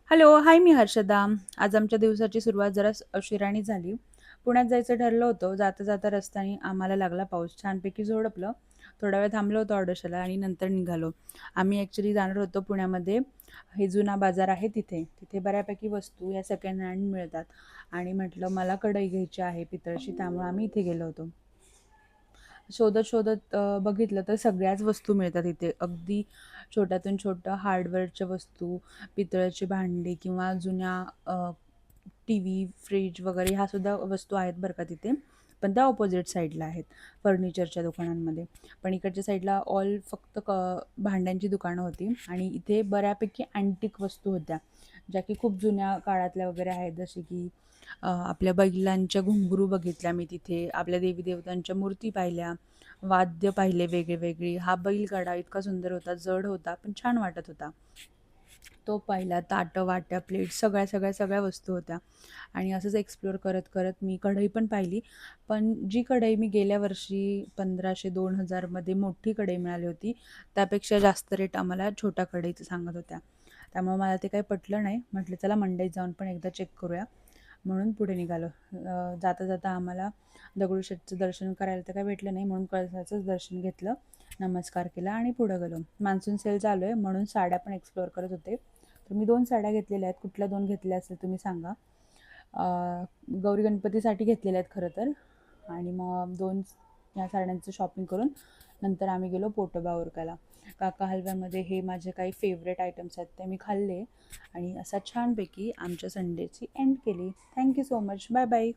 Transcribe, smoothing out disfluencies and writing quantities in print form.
Hello, हाय मी हर्षदा. आज आमच्या दिवसाची सुरुवात जरा उशिराने झाली. पुण्यात जायचं ठरलं होतं. जाता-जाता रस्त्याने आम्हाला लागला पाऊस. छानपैकी झोडपलं. थोडा वेळ थांबलो होतो ऑटोशाला आणि नंतर निघालो. आम्ही ॲक्चुअली जाणार होतो पुण्यामध्ये हे जुना बाजार आहे तिथे. तिथे बऱ्यापैकी वस्तू या सेकंड हँड मिळतात आणि म्हटलं मला कढई घ्यायची आहे पितळची, त्यामुळे आम्ही इथे गेलो होतो. शोधत बघितलं तर सगळ्याच वस्तू मिळतात इथे. अगदी छोट्यातून छोटं हार्डवेअरच्या वस्तू, पितळेची भांडी किंवा जुन्या टीव्ही, फ्रिज वगैरे ह्यासुद्धा वस्तू आहेत बरं का तिथे. पण त्या ऑपोझिट साईडला आहेत फर्निचरच्या दुकानांमध्ये. पण इकडच्या साईडला फक्त भांड्यांची दुकानं होती आणि इथे बऱ्यापैकी अँटिक वस्तू होत्या, ज्या की खूप जुन्या काळातल्या वगैरे आहेत. जसे की आपल्या बैलांच्या घुंगरू बघितल्या मी तिथे, आपल्या देवी-देवतांच्या मूर्ती पाहिल्या, वाद्य पाहिले वेगळे-वेगळे. हा बैलगाडा इतका सुंदर होता, जड होता, पण छान वाटत होता. तो पाहिला. ताटं, वाट्या, प्लेट सगळ्या वस्तू होत्या आणि असंच एक्सप्लोअर करत मी कढई पण पाहिली. पण जी कढई मी गेल्या वर्षी 1500-2000 मध्ये मोठी कढई मिळाली होती, त्यापेक्षा जास्त रेट आम्हाला छोट्या कढईचं सांगत होत्या. त्यामुळे मला ते काही पटलं नाही. म्हटलं चला मंडईत जाऊन पण एकदा चेक करूया. म्हणून पुढे निघालो. जाता-जाता आम्हाला दगडूशेठचं दर्शन करायला तर काही भेटलं नाही, म्हणून कळसाचंच दर्शन घेतलं, नमस्कार केला आणि पुढं गेलो. मान्सून सेल चालू आहे म्हणून साड्या पण एक्सप्लोअर करत होते. तर मी 2 साड्या घेतलेल्या आहेत. कुठल्या 2 घेतल्या असेल तुम्ही सांगा. गौरी गणपतीसाठी घेतलेल्या आहेत खरं तर. आणि मग 2 या साड्यांचं शॉपिंग करून नंतर आम्ही गेलो पोटोबा उरकायला. काका हलव्यामध्ये हे माझे काही फेवरेट आयटम्स आहेत ते मी खाल्ले आणि असा छानपैकी आमच्या संडेची एंड केली. Thank you so much. Bye bye.